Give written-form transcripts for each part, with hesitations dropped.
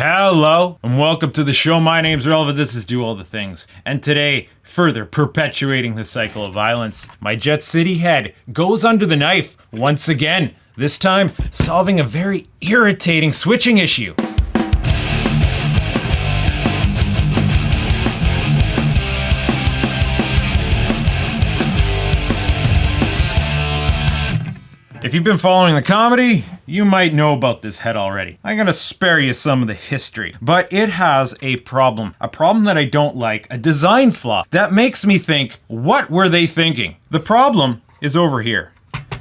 Hello and welcome to the show. My name's Relva. This is Do All the Things. And today, further perpetuating the cycle of violence, my Jet City head goes under the knife once again. This time, solving a very irritating switching issue. If you've been following the comedy, you might know about this head already. I'm gonna spare you some of the history, but it has a problem that I don't like, a design flaw that makes me think, what were they thinking? The problem is over here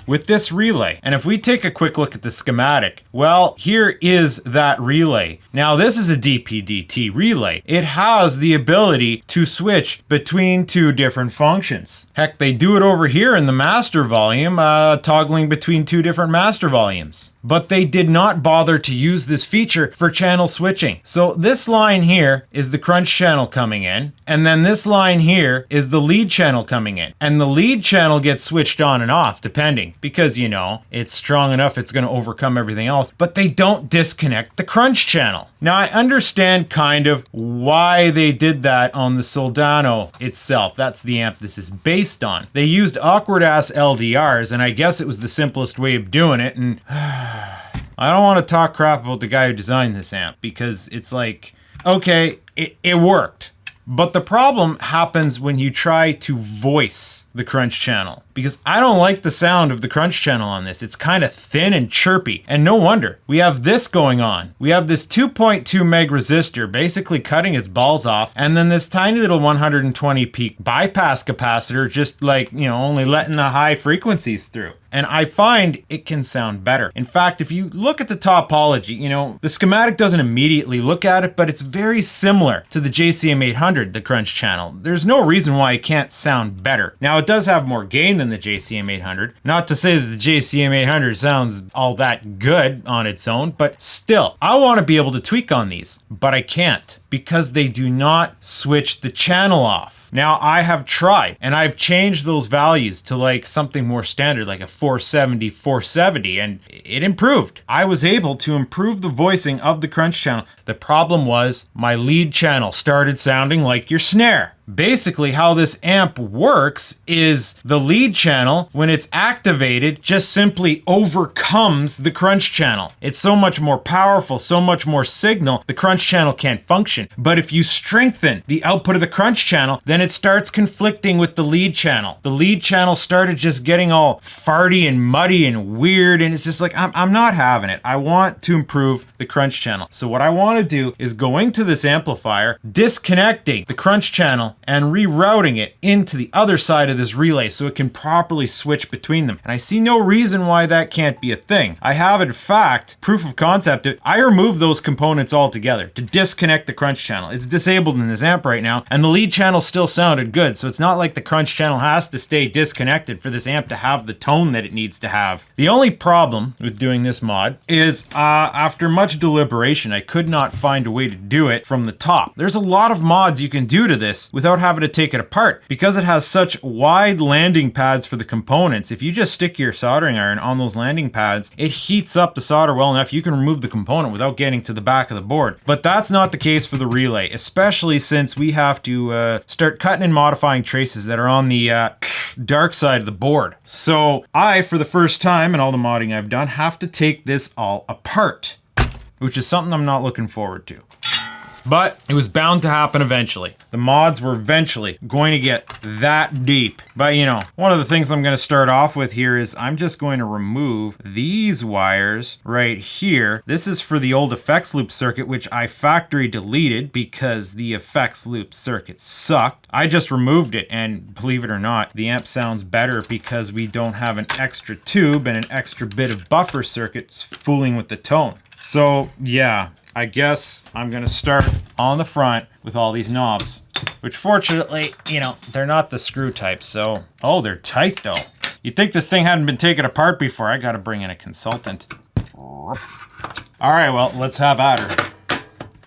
with this relay. And if we take a quick look at the schematic, well, here is that relay. Now this is a DP-DT relay. It has the ability to switch between two different functions. Heck, they do it over here in the master volume, toggling between two different master volumes. But they did not bother to use this feature for channel switching. So this line here is the crunch channel coming in, and then this line here is the lead channel coming in. And the lead channel gets switched on and off depending, because you know, it's strong enough it's gonna overcome everything else, but they don't disconnect the crunch channel. Now I understand kind of why they did that on the Soldano itself. That's the amp this is based on. They used awkward ass LDRs, and I guess it was the simplest way of doing it, and I don't want to talk crap about the guy who designed this amp, because it's like, okay, it worked. But the problem happens when you try to voice the crunch channel, because I don't like the sound of the crunch channel on this. It's kind of thin and chirpy, and no wonder. We have this going on. We have this 2.2 meg resistor basically cutting its balls off, and then this tiny little 120 peak bypass capacitor just like, you know, only letting the high frequencies through. And I find it can sound better. In fact, if you look at the topology, you know, the schematic doesn't immediately look at it, but it's very similar to the JCM800, the crunch channel. There's no reason why it can't sound better. Now, it does have more gain than the JCM800. Not to say that the JCM800 sounds all that good on its own, but still, I want to be able to tweak on these, but I can't, because they do not switch the channel off. Now, I have tried, and I've changed those values to like something more standard, like a 470, and it improved. I was able to improve the voicing of the crunch channel. The problem was my lead channel started sounding like your snare. Basically, how this amp works is the lead channel, when it's activated, just simply overcomes the crunch channel. It's so much more powerful, so much more signal, the crunch channel can't function. But if you strengthen the output of the crunch channel, then it starts conflicting with the lead channel. The lead channel started just getting all farty and muddy and weird, and it's just like, I'm not having it. I want to improve the crunch channel. So what I want to do is going to this amplifier, disconnecting the crunch channel, and rerouting it into the other side of this relay so it can properly switch between them. And I see no reason why that can't be a thing. I have, in fact, proof of concept. I removed those components altogether to disconnect the crunch channel. It's disabled in this amp right now, and the lead channel still sounded good, so it's not like the crunch channel has to stay disconnected for this amp to have the tone that it needs to have. The only problem with doing this mod is, after much deliberation, I could not find a way to do it from the top. There's a lot of mods you can do to this without having to take it apart, because it has such wide landing pads for the components. If you just stick your soldering iron on those landing pads, it heats up the solder well enough you can remove the component without getting to the back of the board. But that's not the case for the relay, especially since we have to start cutting and modifying traces that are on the dark side of the board. So I, for the first time in all the modding I've done, have to take this all apart, which is something I'm not looking forward to. But it was bound to happen eventually. The mods were eventually going to get that deep. But you know, one of the things I'm going to start off with here is I'm just going to remove these wires right here. This is for the old effects loop circuit, which I factory deleted because the effects loop circuit sucked. I just removed it, and believe it or not, the amp sounds better because we don't have an extra tube and an extra bit of buffer circuits fooling with the tone. So yeah, I guess I'm gonna start on the front with all these knobs, which fortunately, you know, they're not the screw type, so, oh, they're tight though. You'd think this thing hadn't been taken apart before. I gotta bring in a consultant. All right, well, let's have at her.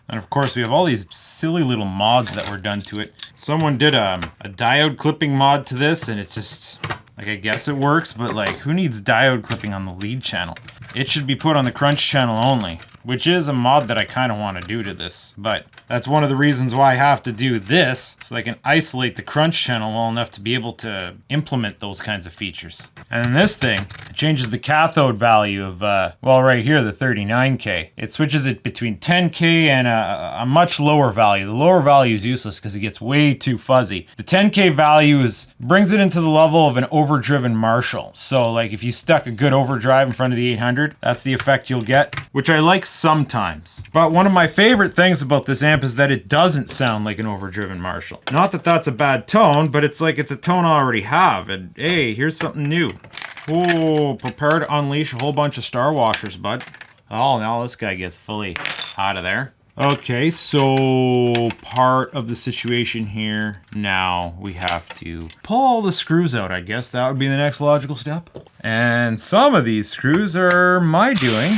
And of course, we have all these silly little mods that were done to it. Someone did a diode clipping mod to this, and it's just, like, I guess it works, but like, who needs diode clipping on the lead channel? It should be put on the crunch channel only. which is a mod that I kind of want to do to this, but that's one of the reasons why I have to do this, so I can isolate the crunch channel well enough to be able to implement those kinds of features. And then this thing, it changes the cathode value of, well, right here, the 39K. It switches it between 10K and a much lower value. The lower value is useless because it gets way too fuzzy. The 10K value brings it into the level of an overdriven Marshall. So like if you stuck a good overdrive in front of the 800, that's the effect you'll get, which I like sometimes. But one of my favorite things about this amp is that it doesn't sound like an overdriven Marshall. Not that that's a bad tone, but it's like it's a tone I already have. And hey, here's something new. Oh, prepare to unleash a whole bunch of star washers, bud. Oh, now this guy gets fully out of there. Okay, so part of the situation here, now we have to pull all the screws out, I guess. That would be the next logical step. And some of these screws are my doing.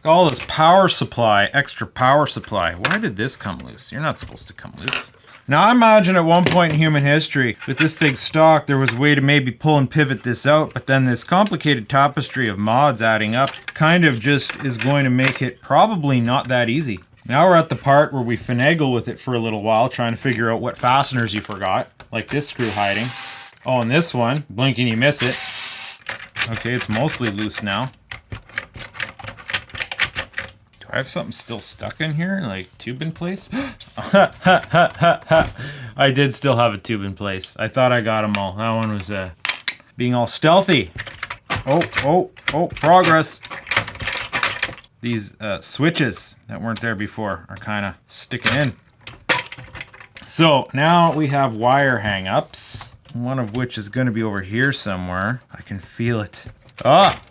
All this power supply, extra power supply. Why did this come loose? You're not supposed to come loose. Now, I imagine at one point in human history, with this thing stock, there was a way to maybe pull and pivot this out, but then this complicated tapestry of mods adding up kind of just is going to make it probably not that easy. Now we're at the part where we finagle with it for a little while, trying to figure out what fasteners you forgot, like this screw hiding. Oh, and this one, blink and you miss it. Okay, it's mostly loose now. I have something still stuck in here, like tube in place. I did still have a tube in place. I thought I got them all. That one was being all stealthy. Oh, progress. These switches that weren't there before are kind of sticking in. So now we have wire hang-ups, one of which is going to be over here somewhere. I can feel it. Ah,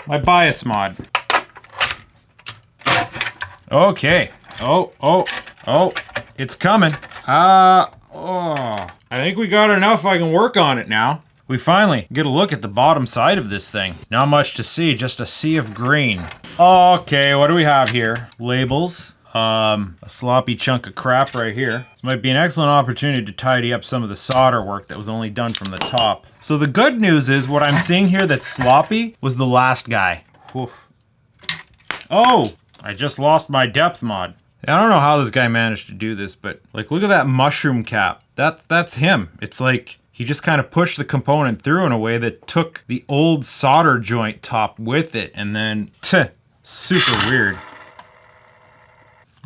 my bias mod. Okay. Oh, it's coming. I think we got enough. I can work on it now. We finally get a look at the bottom side of this thing. Not much to see, just a sea of green. Okay, what do we have here? Labels. A sloppy chunk of crap right here. This might be an excellent opportunity to tidy up some of the solder work that was only done from the top. So the good news is what I'm seeing here that's sloppy was the last guy. Oof. Oh! I just lost my depth mod. I don't know how this guy managed to do this, but like, look at that mushroom cap. That's him. It's like he just kind of pushed the component through in a way that took the old solder joint top with it, and then super weird.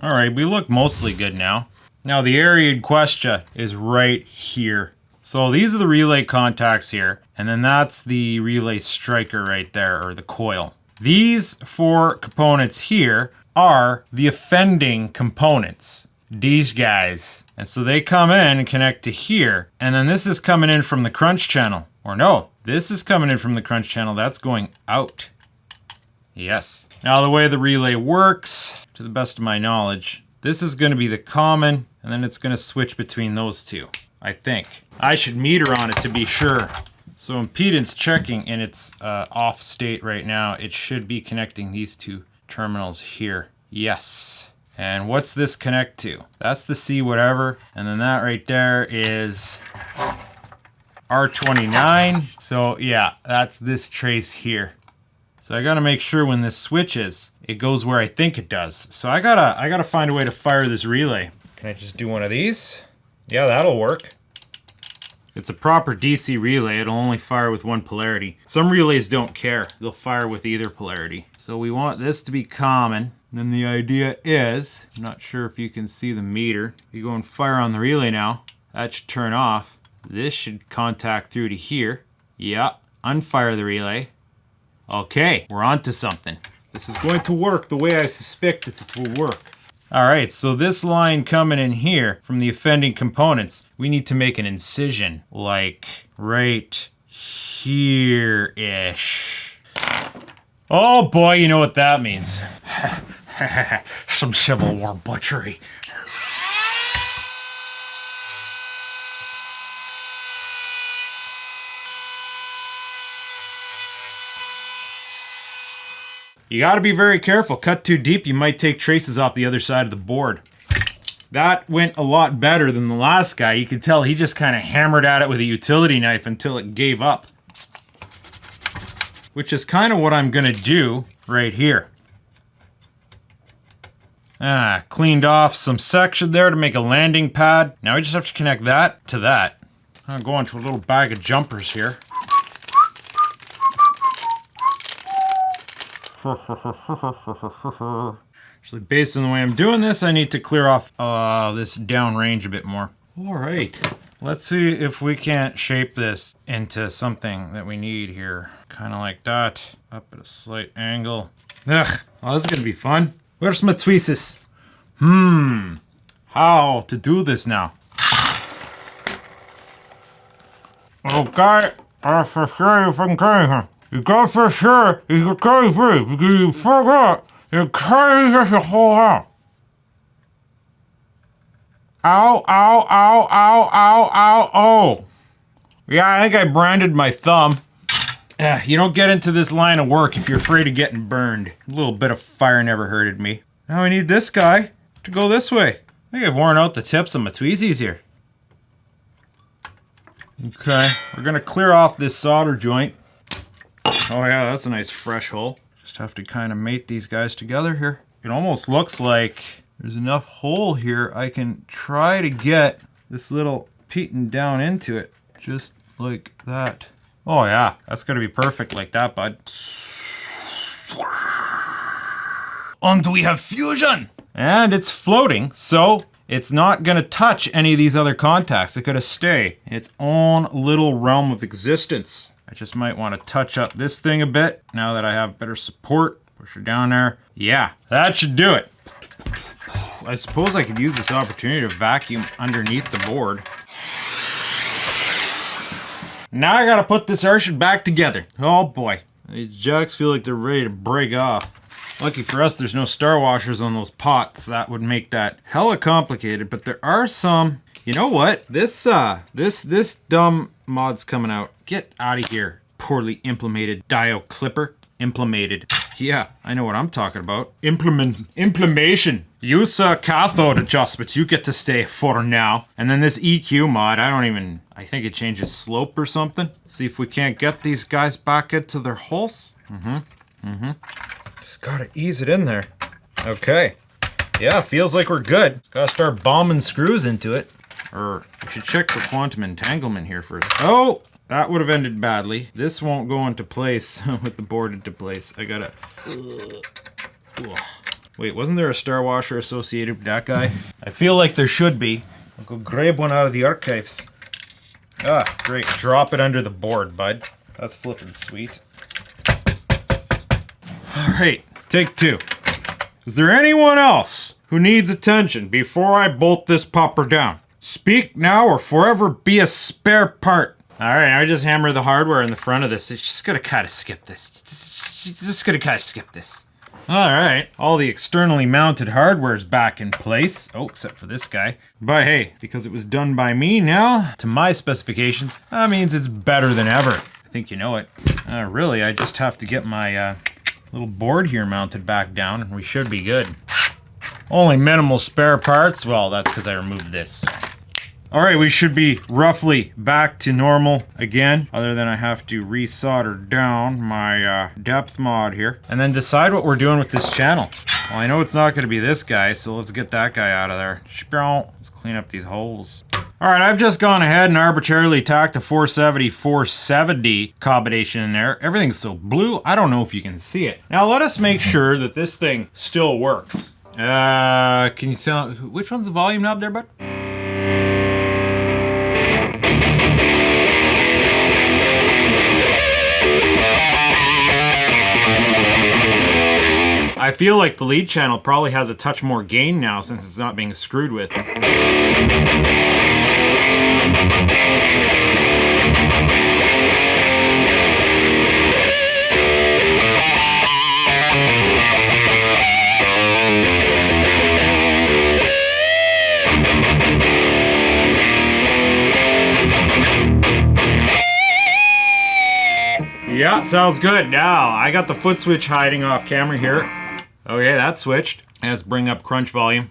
All right, we look mostly good now. Now the area in question is right here. So these are the relay contacts here, and then that's the relay striker right there, or the coil. These four components here are the offending components. These guys. And so they come in and connect to here. And then this is coming in from the crunch channel. Or no, this is coming in from the crunch channel. That's going out. Yes. Now the way the relay works, to the best of my knowledge, this is going to be the common, and then it's going to switch between those two, I think. I should meter on it to be sure. So impedance checking in its off state right now, it should be connecting these two terminals here. Yes. And what's this connect to? That's the C whatever. And then that right there is R29. So yeah, that's this trace here. So I gotta make sure when this switches, it goes where I think it does. So I gotta find a way to fire this relay. Can I just do one of these? Yeah, that'll work. It's a proper DC relay. It'll only fire with one polarity. Some relays don't care. They'll fire with either polarity. So we want this to be common. And then the idea is, I'm not sure if you can see the meter. You go and fire on the relay now. That should turn off. This should contact through to here. Yeah, unfire the relay. Okay, we're on to something. This is going to work the way I suspect it will work. All right, so this line coming in here from the offending components, we need to make an incision, like right here-ish. Oh boy, you know what that means. Some Civil War butchery. You gotta be very careful. Cut too deep, you might take traces off the other side of the board. That went a lot better than the last guy. You could tell he just kind of hammered at it with a utility knife until it gave up. Which is kind of what I'm gonna do right here. Cleaned off some section there to make a landing pad. Now we just have to connect that to that. I'll go into a little bag of jumpers here. Actually, based on the way I'm doing this, I need to clear off this downrange a bit more. All right, let's see if we can't shape this into something that we need here. Kind of like that, up at a slight angle. Ugh, oh, this is gonna be fun. Where's my tweezers? How to do this now? Okay, for sure you can carry her. You got for sure you can carry free because you forgot you carry this a whole house. Ow, ow, ow, ow, ow, ow, oh. Yeah, I think I branded my thumb. You don't get into this line of work if you're afraid of getting burned. A little bit of fire never hurted me. Now I need this guy to go this way. I think I've worn out the tips of my tweezies here. Okay, we're gonna clear off this solder joint. Oh yeah, that's a nice fresh hole. Just have to kind of mate these guys together here. It almost looks like there's enough hole here I can try to get this little peeking down into it. Just like that. Oh yeah, that's gonna be perfect like that, bud. And we have fusion! And it's floating, so it's not gonna touch any of these other contacts. It's gonna stay in its own little realm of existence. I just might want to touch up this thing a bit now that I have better support. Push her down there. Yeah, that should do it. I suppose I could use this opportunity to vacuum underneath the board. Now I gotta put this arch back together. Oh boy. These jacks feel like they're ready to break off. Lucky for us, there's no star washers on those pots. That would make that hella complicated, but there are some. You know what? This dumb mod's coming out. Get out of here, poorly implemented diode clipper. Implemented. Yeah, I know what I'm talking about. Implementation. Use cathode adjustments. You get to stay for now. And then this EQ mod, I think it changes slope or something. See if we can't get these guys back into their holes. Just gotta ease it in there. Okay. Yeah, feels like we're good. Gotta start bombing screws into it. Or we should check for quantum entanglement here first. Oh, that would have ended badly. This won't go into place with the board into place. I gotta... Wait, wasn't there a star washer associated with that guy? I feel like there should be. I'll go grab one out of the archives. Ah, great. Drop it under the board, bud. That's flippin' sweet. Alright, take two. Is there anyone else who needs attention before I bolt this popper down? Speak now or forever be a spare part. Alright, I just hammer the hardware in the front of this. It's just gonna kind of skip this. It's just gonna kind of skip this. Alright, all the externally mounted hardware is back in place. Oh, except for this guy. But hey, because it was done by me now, to my specifications, that means it's better than ever. I think you know it. Really, I just have to get my little board here mounted back down and we should be good. Only minimal spare parts. Well, that's because I removed this. Alright, we should be roughly back to normal again, other than I have to re-solder down my depth mod here, and then decide what we're doing with this channel. Well, I know it's not going to be this guy, so let's get that guy out of there. Let's clean up these holes. Alright, I've just gone ahead and arbitrarily tacked a 470 combination in there. Everything's so blue, I don't know if you can see it. Now let us make sure that this thing still works. Can you tell, which one's the volume knob there, bud? I feel like the lead channel probably has a touch more gain now since it's not being screwed with. Yeah, sounds good. Now, I got the foot switch hiding off camera here. Okay, that's switched. And let's bring up crunch volume.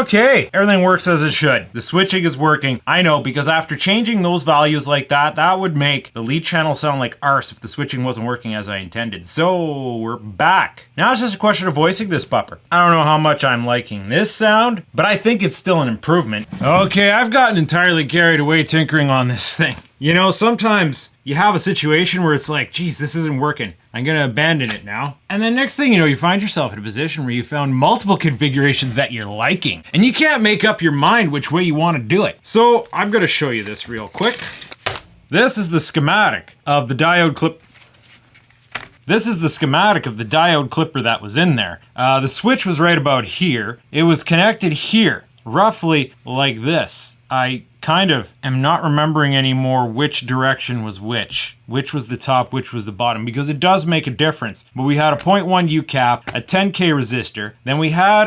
Okay, everything works as it should. The switching is working. I know, because after changing those values like that, that would make the lead channel sound like arse if the switching wasn't working as I intended. So we're back. Now it's just a question of voicing this pupper. I don't know how much I'm liking this sound, but I think it's still an improvement. Okay, I've gotten entirely carried away tinkering on this thing. You know, sometimes you have a situation where it's like, geez, this isn't working. I'm gonna abandon it now. And then next thing you know, you find yourself in a position where you found multiple configurations that you're liking. And you can't make up your mind which way you want to do it. So I'm gonna show you this real quick. This is the schematic of the diode clip. This is the schematic of the diode clipper that was in there. The switch was right about here. It was connected here, roughly like this. I kind of am not remembering anymore which direction was which was the top, which was the bottom, because it does make a difference. But we had a 0.1 U cap, a 10K resistor, then we had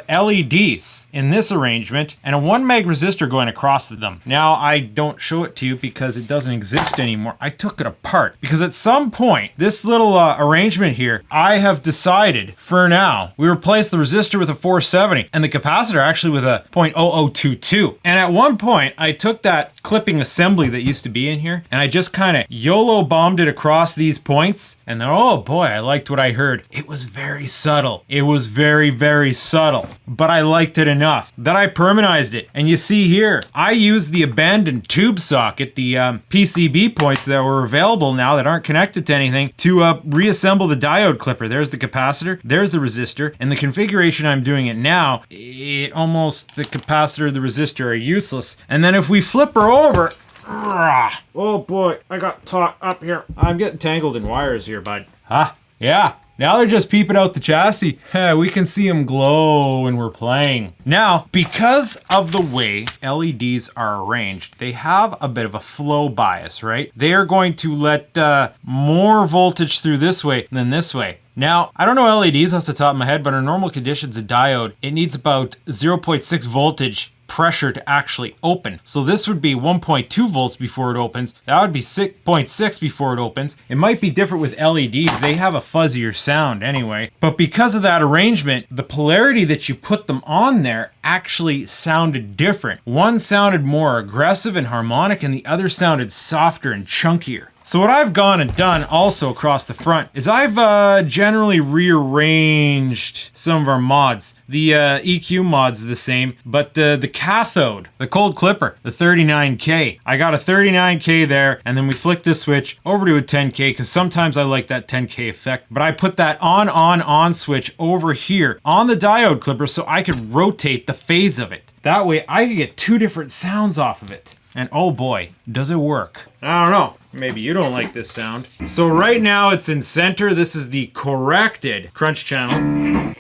LEDs in this arrangement, and a 1 meg resistor going across them. Now, I don't show it to you because it doesn't exist anymore. I took it apart because at some point, this little arrangement here, I have decided for now, we replaced the resistor with a 470 and the capacitor actually with a 0.0022. And at one point, I took that clipping assembly that used to be in here, and I just kind of YOLO bombed it across these points, and then, oh boy, I liked what I heard. It was very subtle. It was very, very subtle, but I liked it enough that I permanized it. And you see here, I used the abandoned tube socket, the PCB points that were available now that aren't connected to anything, to reassemble the diode clipper. There's the capacitor, there's the resistor, and the configuration I'm doing it now, the capacitor, the resistor are useless. And then if we flip her over, oh boy, I got caught up here. I'm getting tangled in wires here, bud. Huh? Yeah. Now they're just peeping out the chassis. We can see them glow when we're playing. Now, because of the way LEDs are arranged, they have a bit of a flow bias, right? They are going to let more voltage through this way than this way. Now, I don't know LEDs off the top of my head, but in normal conditions, a diode, it needs about 0.6 voltage pressure to actually open. So this would be 1.2 volts before it opens. That would be 6.6 before it opens. It might be different with LEDs. They have a fuzzier sound anyway. But because of that arrangement, the polarity that you put them on there actually sounded different. One sounded more aggressive and harmonic, and the other sounded softer and chunkier. So what I've gone and done also across the front is I've generally rearranged some of our mods. The EQ mod's the same, but the cathode, the cold clipper, the 39K. I got a 39K there, and then we flicked the switch over to a 10K because sometimes I like that 10K effect. But I put that on switch over here on the diode clipper so I could rotate the phase of it. That way I could get two different sounds off of it. And oh boy, does it work. I don't know, maybe you don't like this sound. So right now it's in center. This is the corrected crunch channel.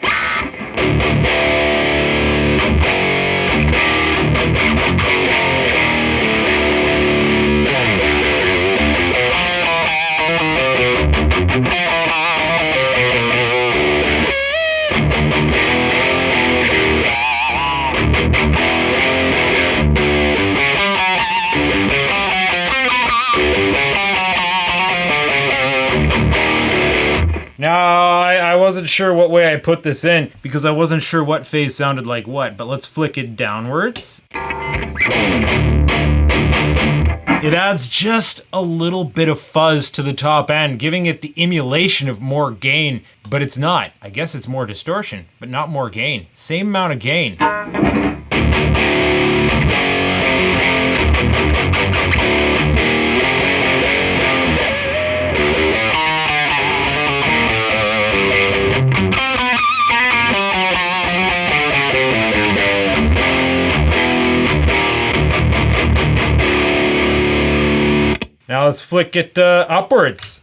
Now, I wasn't sure what way I put this in because I wasn't sure what phase sounded like what, but let's flick it downwards. It adds just a little bit of fuzz to the top end, giving it the emulation of more gain, but it's not. I guess it's more distortion, but not more gain. Same amount of gain. Now let's flick it upwards.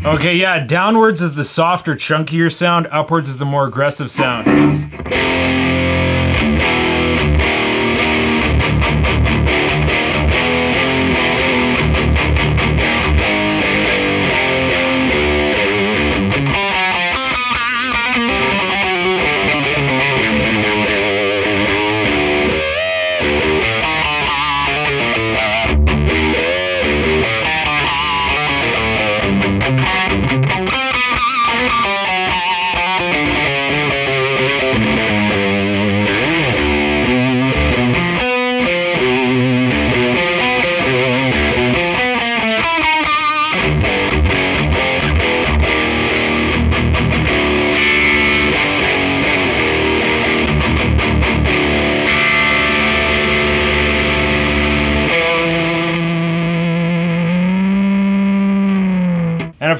Okay, yeah, downwards is the softer, chunkier sound. Upwards is the more aggressive sound.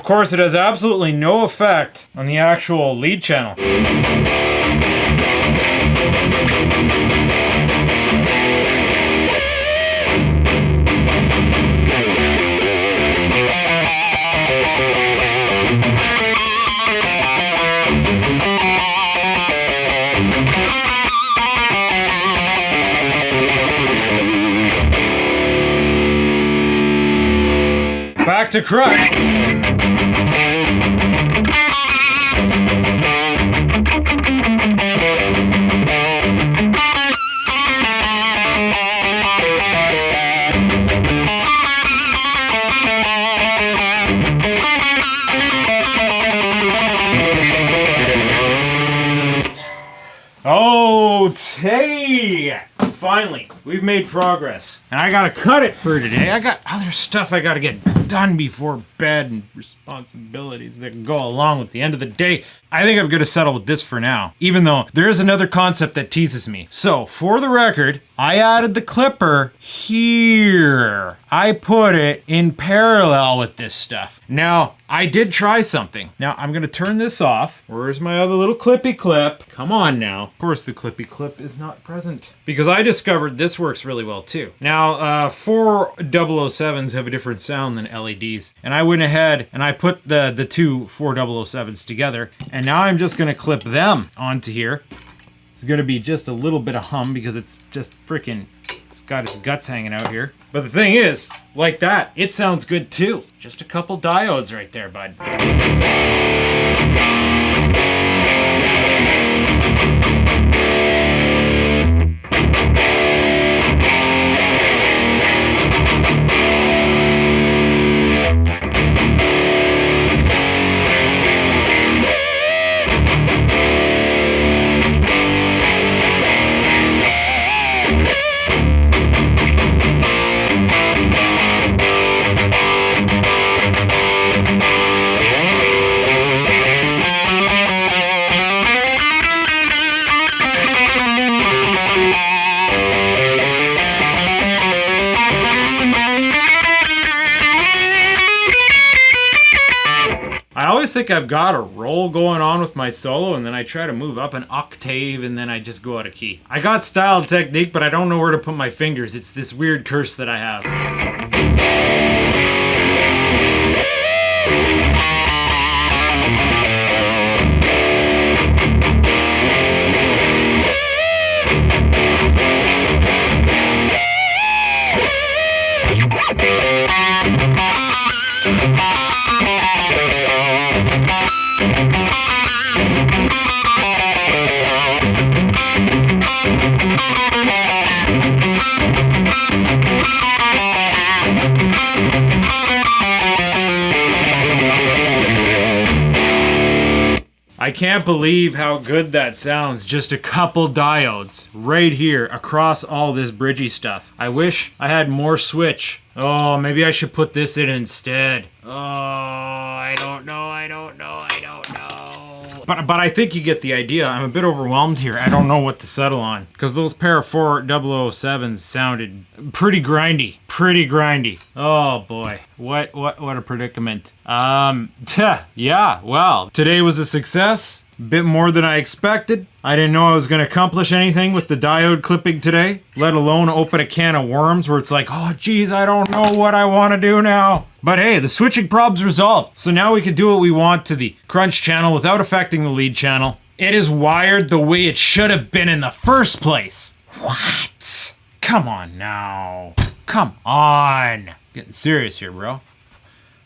course, it has absolutely no effect on the actual lead channel. Back to crutch. Okay, finally, we've made progress. And I gotta cut it for today. I got other stuff I gotta get done before bed and responsibilities that go along with the end of the day. I think I'm gonna settle with this for now, even though there is another concept that teases me. So, for the record, I added the clipper here. I put it in parallel with this stuff. Now, I did try something. Now, I'm gonna turn this off. Where's my other little clippy clip? Come on now. Of course, the clippy clip is not present. Because I discovered this works really well too. Now, 4007s have a different sound than LEDs. And I went ahead and I put the two 4007s together. And now I'm just gonna clip them onto here. It's gonna be just a little bit of hum because it's just freaking, it's got its guts hanging out here. But the thing is, like that, it sounds good too. Just a couple diodes right there, bud. I always think I've got a roll going on with my solo, and then I try to move up an octave, and then I just go out of key. I got style and technique, but I don't know where to put my fingers. It's this weird curse that I have. I can't believe how good that sounds. Just a couple diodes right here across all this bridgy stuff. I wish I had more switch. Oh, maybe I should put this in instead. Oh, I don't know. But I think you get the idea. I'm a bit overwhelmed here. I don't know what to settle on. Because those pair of 4007s sounded pretty grindy. Oh boy. What a predicament. Yeah, well, today was a success. Bit more than I expected. I didn't know I was going to accomplish anything with the diode clipping today, let alone open a can of worms where it's like, oh geez, I don't know what I want to do now. But hey, the switching problem's resolved. So now we can do what we want to the crunch channel without affecting the lead channel. It is wired the way it should have been in the first place. What? Come on now. Come on. Getting serious here, bro.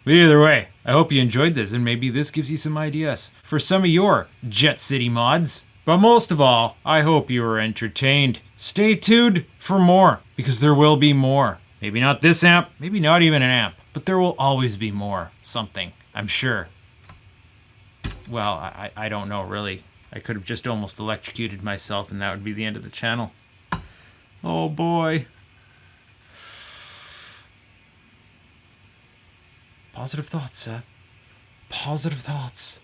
But either way, I hope you enjoyed this, and maybe this gives you some ideas for some of your Jet City mods. But most of all, I hope you were entertained. Stay tuned for more, because there will be more. Maybe not this amp, maybe not even an amp, but there will always be more. Something, I'm sure. Well, I don't know, really. I could have just almost electrocuted myself, and that would be the end of the channel. Oh boy. Positive thoughts, sir. Positive thoughts.